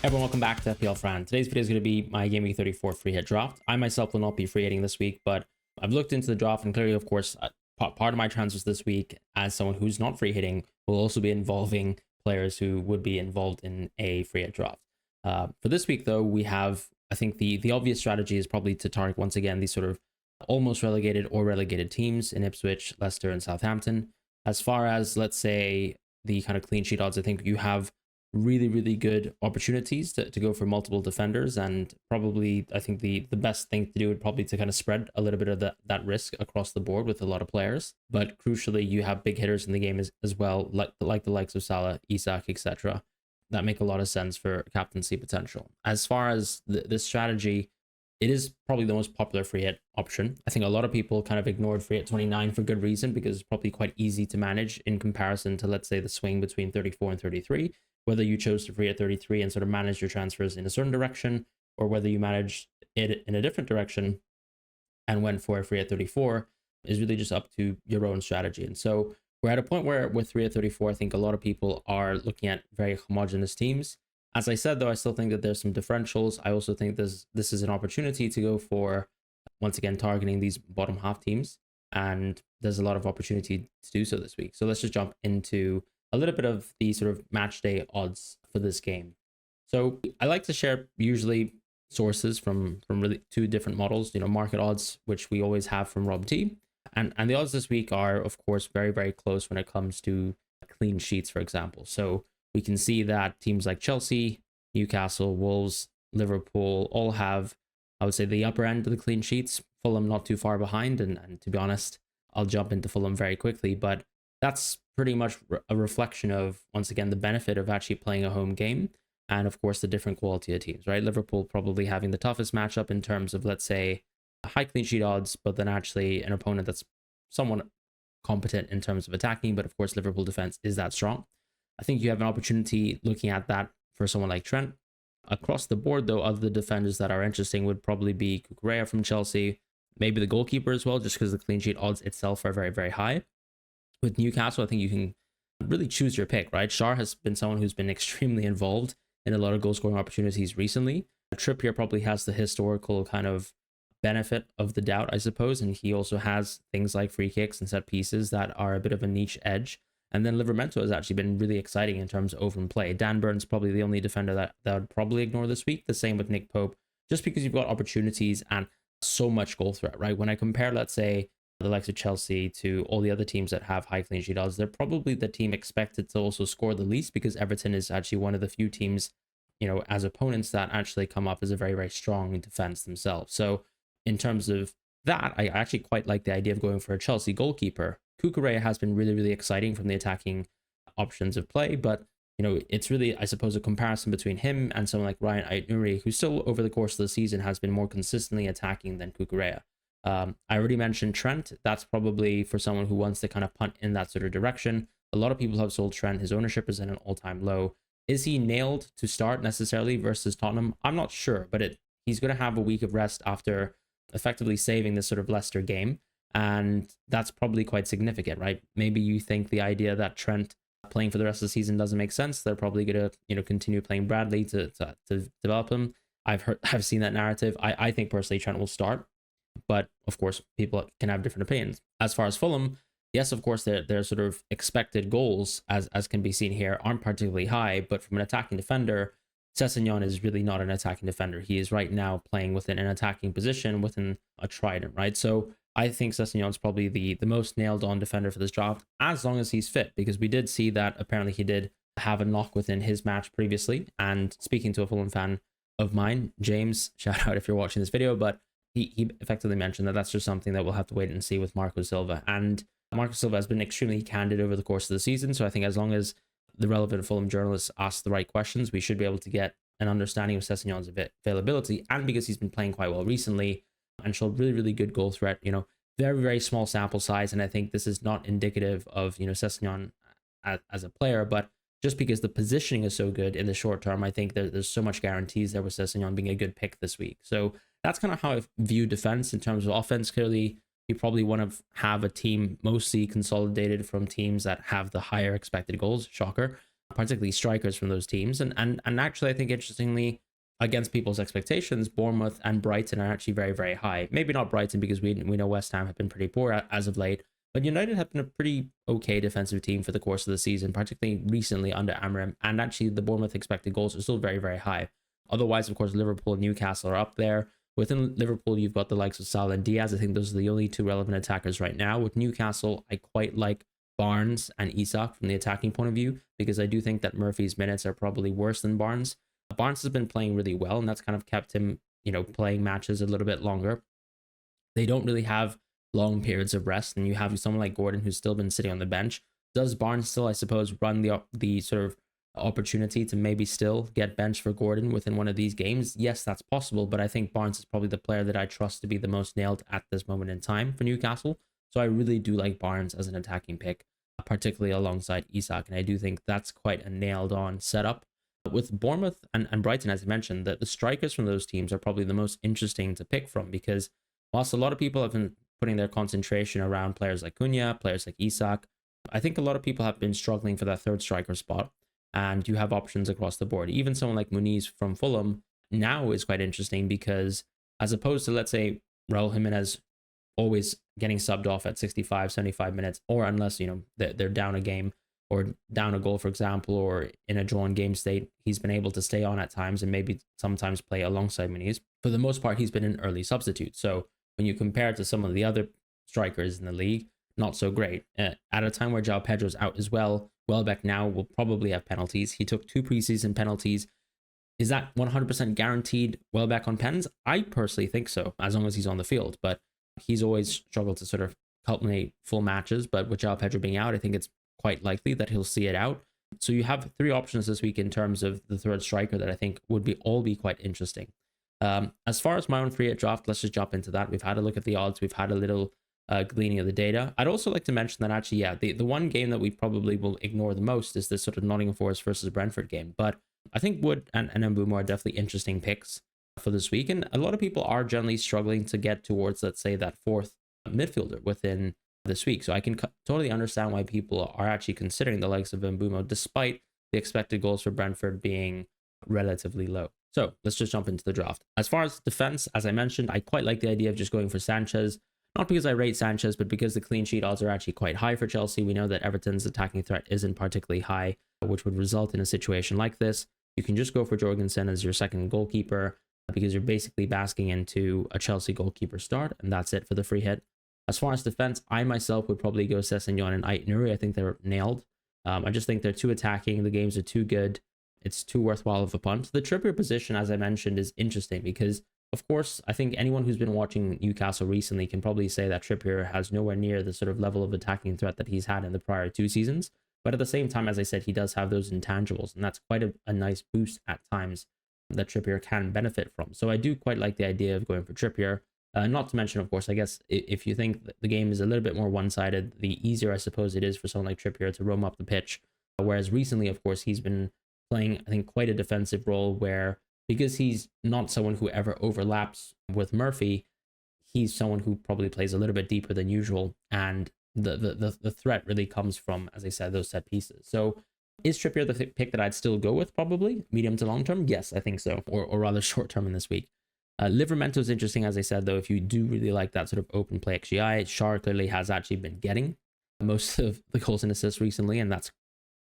Everyone, welcome back to FPL Fran. Today's video is going to be my Gameweek 34 free hit draft. I myself will not be free hitting this week, but I've looked into the draft and clearly, of course, part of my transfers this week as someone who's not free hitting will also be involving players who would be involved in a free hit draft. For this week, though, we have, I think the obvious strategy is probably to target once again these sort of almost relegated or relegated teams in Ipswich, Leicester, and Southampton. As far as, let's say, the kind of clean sheet odds, I think you have really good opportunities to go for multiple defenders, and probably I think the best thing to do would probably to kind of spread a little bit of that risk across the board with a lot of players. But crucially, you have big hitters in the game as well, like the likes of Salah, Isak, etc., that make a lot of sense for captaincy potential. As far as this strategy, it is probably the most popular free hit option. I think a lot of people kind of ignored free hit 29 for good reason, because it's probably quite easy to manage in comparison to, let's say, the swing between 34 and 33. Whether you chose to free at 33 and sort of manage your transfers in a certain direction, or whether you managed it in a different direction and went for a free at 34 is really just up to your own strategy. And so we're at a point where with 3 at 34, I think a lot of people are looking at very homogenous teams. As I said, though, I still think that there's some differentials. I also think this is an opportunity to go for, once again, targeting these bottom half teams. And there's a lot of opportunity to do so this week. So let's just jump into a little bit of the sort of match day odds for this game. So I like to share usually sources from really two different models, market odds, which we always have from Rob T. And the odds this week are, of course, very close when it comes to clean sheets, for example. So we can see that teams like Chelsea, Newcastle, Wolves, Liverpool all have, I would say, the upper end of the clean sheets. Fulham not too far behind. And to be honest, I'll jump into Fulham very quickly, but that's pretty much a reflection of, once again, the benefit of actually playing a home game and, of course, the different quality of teams, right? Liverpool probably having the toughest matchup in terms of, let's say, high clean sheet odds, but then actually an opponent that's somewhat competent in terms of attacking. But, of course, Liverpool defense is that strong. I think you have an opportunity looking at that for someone like Trent. Across the board, though, other defenders that are interesting would probably be Cucurella from Chelsea, maybe the goalkeeper as well, just because the clean sheet odds itself are very high. With Newcastle, I think you can really choose your pick, right? Schär has been someone who's been extremely involved in a lot of goal-scoring opportunities recently. Trippier probably has the historical kind of benefit of the doubt, I suppose, and he also has things like free kicks and set pieces that are a bit of a niche edge. And then Livramento has actually been really exciting in terms of open play. Dan Burns probably the only defender that would probably ignore this week. The same with Nick Pope, just because you've got opportunities and so much goal threat, right? When I compare, let's say, the likes of Chelsea to all the other teams that have high clean sheet odds, they're probably the team expected to also score the least, because Everton is actually one of the few teams, as opponents that actually come up as a very strong defense themselves. So in terms of that, I actually quite like the idea of going for a Chelsea goalkeeper. Cucurella has been really exciting from the attacking options of play, but it's really, I suppose, a comparison between him and someone like Ryan Ait-Nouri, who still over the course of the season has been more consistently attacking than Cucurella. I already mentioned Trent. That's probably for someone who wants to kind of punt in that sort of direction. A lot of people have sold Trent. His ownership is at an all-time low. Is he nailed to start necessarily versus Tottenham? I'm not sure, but he's going to have a week of rest after effectively saving this sort of Leicester game. And that's probably quite significant, right? Maybe you think the idea that Trent playing for the rest of the season doesn't make sense. They're probably going to, continue playing Bradley to develop him. I've seen that narrative. I think personally Trent will start. But of course, people can have different opinions. As far as Fulham, yes, of course, their sort of expected goals, as can be seen here, aren't particularly high. But from an attacking defender, Sessegnon is really not an attacking defender. He is right now playing within an attacking position within a trident, right? So I think Sessegnon is probably the most nailed on defender for this draft, as long as he's fit, because we did see that apparently he did have a knock within his match previously. And speaking to a Fulham fan of mine, James, shout out if you're watching this video, but he effectively mentioned that that's just something that we'll have to wait and see with Marco Silva. And Marco Silva has been extremely candid over the course of the season. So I think as long as the relevant Fulham journalists ask the right questions, we should be able to get an understanding of Sessegnon's availability. And because he's been playing quite well recently and showed really good goal threat, very small sample size. And I think this is not indicative of, Sessegnon as a player, but just because the positioning is so good in the short term, I think there's so much guarantees there with Sessegnon being a good pick this week. So that's kind of how I view defense. In terms of offense, clearly you probably want to have a team mostly consolidated from teams that have the higher expected goals. Shocker. particularly strikers from those teams. And actually, I think interestingly, against people's expectations, Bournemouth and Brighton are actually very, very high. Maybe not Brighton because we know West Ham have been pretty poor as of late, but United have been a pretty okay defensive team for the course of the season, particularly recently under Amorim. And actually, the Bournemouth expected goals are still very, very high. Otherwise, of course, Liverpool and Newcastle are up there. Within Liverpool, you've got the likes of Salah and Diaz. I think those are the only two relevant attackers right now. With Newcastle, I quite like Barnes and Isak from the attacking point of view, because I do think that Murphy's minutes are probably worse than Barnes. Barnes has been playing really well, and that's kind of kept him, playing matches a little bit longer. They don't really have long periods of rest, and you have someone like Gordon who's still been sitting on the bench. Does Barnes still, I suppose, run the sort of opportunity to maybe still get benched for Gordon within one of these games? Yes, that's possible, but I think Barnes is probably the player that I trust to be the most nailed at this moment in time for Newcastle. So I really do like Barnes as an attacking pick, particularly alongside Isak, and I do think that's quite a nailed on setup. With Bournemouth and Brighton, as I mentioned, the strikers from those teams are probably the most interesting to pick from, because whilst a lot of people have been putting their concentration around players like Cunha, players like Isak, I think a lot of people have been struggling for that third striker spot, and you have options across the board. Even someone like Muniz from Fulham now is quite interesting, because as opposed to, let's say, Raul Jimenez always getting subbed off at 65, 75 minutes, or unless, they're down a game or down a goal, for example, or in a drawn game state, he's been able to stay on at times and maybe sometimes play alongside Muniz. For the most part, he's been an early substitute. So when you compare it to some of the other strikers in the league, not so great. At a time where João Pedro's out as well, Welbeck now will probably have penalties. He took 2 preseason penalties. Is that 100% guaranteed Welbeck on pens? I personally think so, as long as he's on the field. But he's always struggled to sort of culminate full matches. But with João Pedro being out, I think it's quite likely that he'll see it out. So you have 3 options this week in terms of the third striker that I think would be quite interesting. As far as my own free hit draft, let's just jump into that. We've had a look at the odds. We've had a little gleaning of the data. I'd also like to mention that actually, the one game that we probably will ignore the most is this sort of Nottingham Forest versus Brentford game. But I think Wood and Mbeumo are definitely interesting picks for this week. And a lot of people are generally struggling to get towards, let's say, that 4th midfielder within this week. So I can totally understand why people are actually considering the likes of Mbeumo, despite the expected goals for Brentford being relatively low. So let's just jump into the draft. As far as defense, as I mentioned, I quite like the idea of just going for Sanchez. Not because I rate Sanchez, but because the clean sheet odds are actually quite high for Chelsea. We know that Everton's attacking threat isn't particularly high, which would result in a situation like this. You can just go for Jorgensen as your second goalkeeper, because you're basically basking into a Chelsea goalkeeper start, and that's it for the free hit. As far as defense, I myself would probably go Sessegnon and Ait-Nouri. I think they're nailed. I just think they're too attacking. The games are too good. It's too worthwhile of a punt. The Trippier position, as I mentioned, is interesting because, of course, I think anyone who's been watching Newcastle recently can probably say that Trippier has nowhere near the sort of level of attacking threat that he's had in the prior 2 seasons. But at the same time, as I said, he does have those intangibles, and that's quite a nice boost at times that Trippier can benefit from. So I do quite like the idea of going for Trippier. Not to mention, of course, I guess if you think that the game is a little bit more one-sided, the easier I suppose it is for someone like Trippier to roam up the pitch. Whereas recently, of course, he's been playing, I think, quite a defensive role where, because he's not someone who ever overlaps with Murphy, he's someone who probably plays a little bit deeper than usual, and the threat really comes from, as I said, those set pieces. So is Trippier the pick that I'd still go with, probably medium to long term? Yes, I think so, or rather short term in this week. Livramento is interesting, as I said, though. If you do really like that sort of open play XGI, Schär clearly has actually been getting most of the goals and assists recently, and that's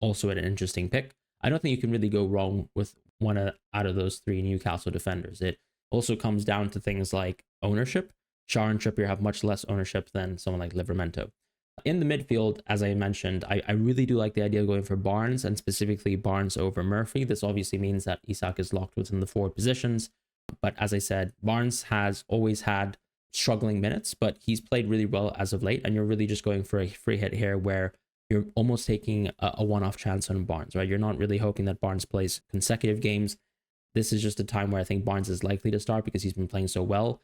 also an interesting pick. I don't think you can really go wrong with one out of those 3 Newcastle defenders. It also comes down to things like ownership. Schär and Trippier have much less ownership than someone like Livramento. In the midfield, as I mentioned, I really do like the idea of going for Barnes, and specifically Barnes over Murphy. This obviously means that Isak is locked within the forward positions. But as I said, Barnes has always had struggling minutes, but he's played really well as of late. And you're really just going for a free hit here where you're almost taking a one-off chance on Barnes, right? You're not really hoping that Barnes plays consecutive games. This is just a time where I think Barnes is likely to start because he's been playing so well.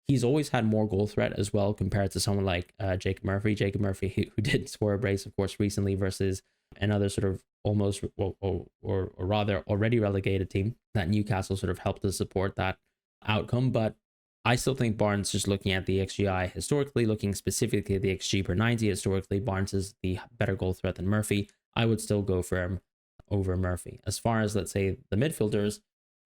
He's always had more goal threat as well compared to someone like Jacob Murphy. Jacob Murphy, who did score a brace, of course, recently versus another sort of almost or rather already relegated team that Newcastle sort of helped to support that outcome. But I still think Barnes, just looking at the XGI historically, looking specifically at the XG per 90 historically, Barnes is the better goal threat than Murphy. I would still go for him over Murphy. As far as, let's say, the midfielders,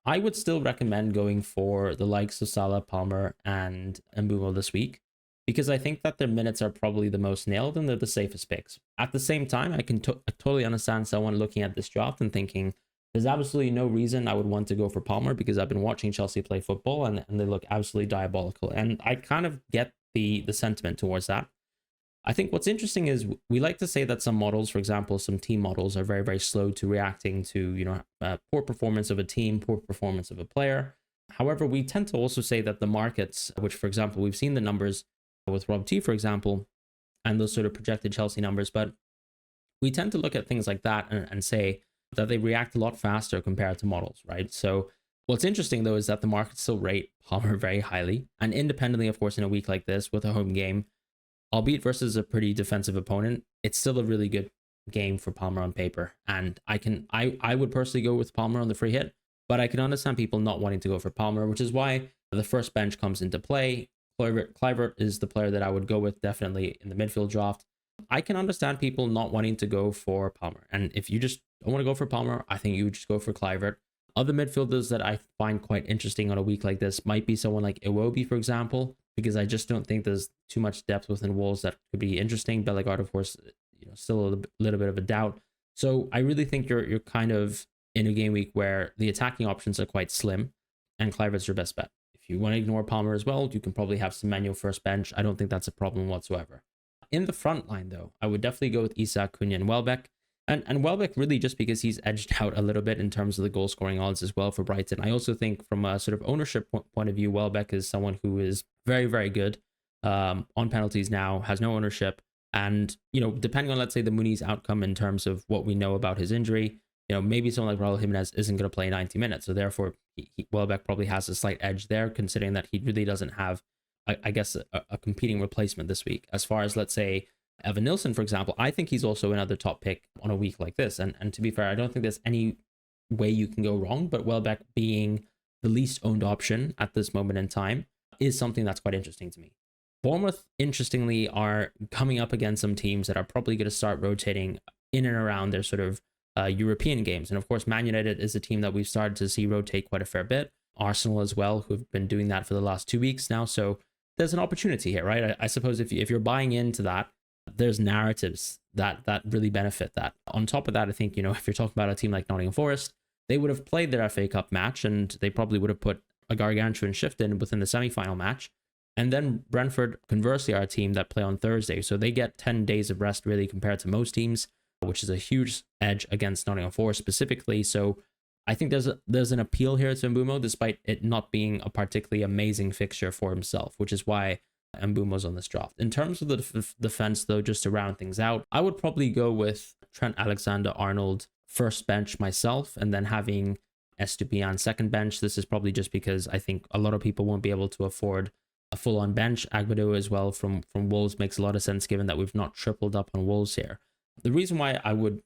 I would still recommend going for the likes of Salah, Palmer, and Mbeumo this week, because I think that their minutes are probably the most nailed and they're the safest picks. At the same time, I can totally understand someone looking at this draft and thinking, there's absolutely no reason I would want to go for Palmer because I've been watching Chelsea play football and they look absolutely diabolical. And I kind of get the sentiment towards that. I think what's interesting is we like to say that some models, for example, some team models are very, very slow to reacting to, poor performance of a team, poor performance of a player. However, we tend to also say that the markets, which, for example, we've seen the numbers with Rob T, for example, and those sort of projected Chelsea numbers, but we tend to look at things like that and say that they react a lot faster compared to models, right? So what's interesting, though, is that the markets still rate Palmer very highly, and independently, of course, in a week like this with a home game, albeit versus a pretty defensive opponent, it's still a really good game for Palmer on paper. And I would personally go with Palmer on the free hit, but I can understand people not wanting to go for Palmer, which is why the first bench comes into play. Kluivert is the player that I would go with definitely in the midfield draft. I can understand people not wanting to go for Palmer. And if you just don't want to go for Palmer, I think you would just go for Kluivert. Other midfielders that I find quite interesting on a week like this might be someone like Iwobi, for example, because I just don't think there's too much depth within Wolves that could be interesting. Bellegarde, of course, still a little bit of a doubt. So I really think you're kind of in a game week where the attacking options are quite slim, and Kluivert's your best bet. If you want to ignore Palmer as well, you can probably have some manual first bench. I don't think that's a problem whatsoever. In the front line, though, I would definitely go with Isak, Cunha, and Welbeck. And Welbeck really just because he's edged out a little bit in terms of the goal scoring odds as well for Brighton. I also think from a sort of ownership point of view, Welbeck is someone who is very, very good on penalties now, has no ownership. And, depending on, let's say, the Muniz outcome in terms of what we know about his injury, maybe someone like Raul Jimenez isn't going to play 90 minutes. So therefore, Welbeck probably has a slight edge there, considering that he really doesn't have, I guess, a competing replacement this week. As far as, let's say, Evan Nilsson, for example, I think he's also another top pick on a week like this. And to be fair, I don't think there's any way you can go wrong, but Welbeck being the least owned option at this moment in time is something that's quite interesting to me. Bournemouth, interestingly, are coming up against some teams that are probably going to start rotating in and around their sort of European games. And of course, Man United is a team that we've started to see rotate quite a fair bit. Arsenal as well, who've been doing that for the last 2 weeks now. So there's an opportunity here, right? I suppose if you're buying into that, there's narratives that really benefit that. On top of that, I think, if you're talking about a team like Nottingham Forest, they would have played their FA Cup match and they probably would have put a gargantuan shift in within the semi-final match. And then Brentford, conversely, are a team that play on Thursday. So they get 10 days of rest really compared to most teams, which is a huge edge against Nottingham Forest specifically. So I think there's an appeal here to Mbeumo, despite it not being a particularly amazing fixture for himself, which is why Mbeumo's on this draft. In terms of the defense, though, just to round things out, I would probably go with Trent Alexander-Arnold first bench myself, and then having Estupiñán second bench. This is probably just because I think a lot of people won't be able to afford a full-on bench. Agbado as well from Wolves makes a lot of sense given that we've not tripled up on Wolves here. The reason why I would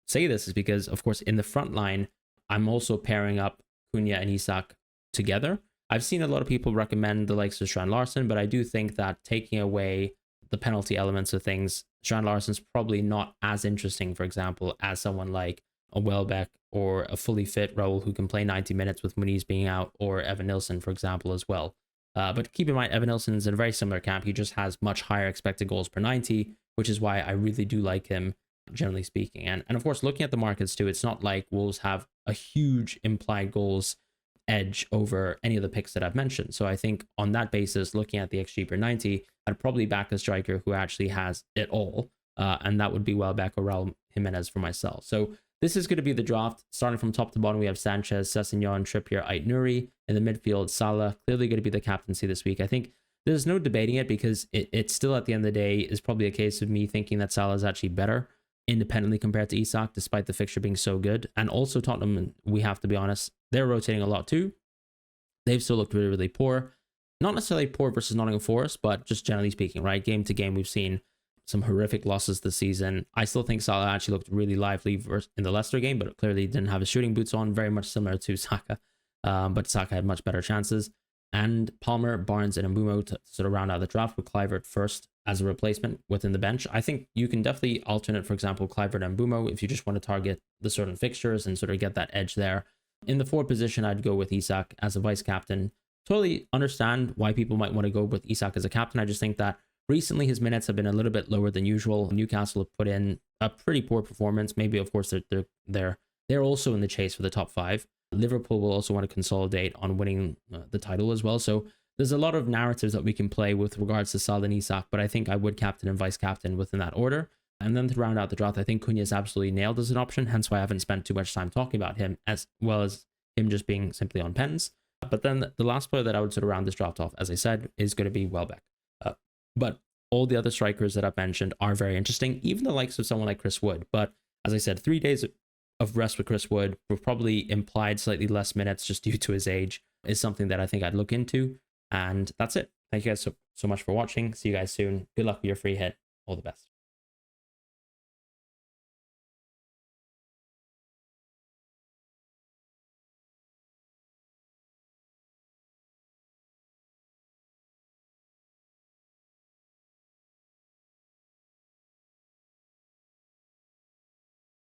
say this is because, of course, in the front line, I'm also pairing up Cunha and Isak together. I've seen a lot of people recommend the likes of Strand Larson, but I do think that taking away the penalty elements of things, Strand Larson's probably not as interesting, for example, as someone like a Welbeck or a fully fit Raul who can play 90 minutes with Muniz being out, or Evan Nilsson, for example, as well. But keep in mind, Evan Nilsson's in a very similar camp. He just has much higher expected goals per 90, which is why I really do like him, generally speaking. And of course, looking at the markets too, it's not like Wolves have a huge implied goals edge over any of the picks that I've mentioned. So I think on that basis, looking at the XG per 90, I'd probably back a striker who actually has it all. And that would be Welbeck or Raul Jimenez for myself. So this is going to be the draft. Starting from top to bottom, we have Sanchez, Sessegnon, Trippier, Ait-Nouri. In the midfield, Salah, clearly going to be the captaincy this week. I think there's no debating it because it's still at the end of the day is probably a case of me thinking that Salah is actually better independently compared to Isak, despite the fixture being so good. And also Tottenham, we have to be honest, they're rotating a lot too. They've still looked really, really poor. Not necessarily poor versus Nottingham Forest, but just generally speaking, right? Game to game, we've seen some horrific losses this season. I still think Salah actually looked really lively in the Leicester game, but clearly didn't have his shooting boots on, very much similar to Saka. But Saka had much better chances. And Palmer, Barnes, and Mbeumo to sort of round out the draft with Kluivert first as a replacement within the bench. I think you can definitely alternate, for example, Clivert and Bumo if you just want to target the certain fixtures and sort of get that edge there. In the forward position, I'd go with Isak as a vice captain. Totally understand why people might want to go with Isak as a captain. I just think that recently his minutes have been a little bit lower than usual. Newcastle have put in a pretty poor performance. Maybe, of course, they're also in the chase for the top 5. Liverpool will also want to consolidate on winning the title as well. So there's a lot of narratives that we can play with regards to Salah and Isak, but I think I would captain and vice captain within that order. And then to round out the draft, I think Cunha is absolutely nailed as an option, hence why I haven't spent too much time talking about him, as well as him just being simply on pens. But then the last player that I would sort of round this draft off, as I said, is going to be Welbeck. But all the other strikers that I've mentioned are very interesting, even the likes of someone like Chris Wood. But as I said, 3 days of rest with Chris Wood, with probably implied slightly less minutes just due to his age, is something that I think I'd look into. And that's it. Thank you guys so much for watching. See you guys soon. Good luck with your free hit. All the best.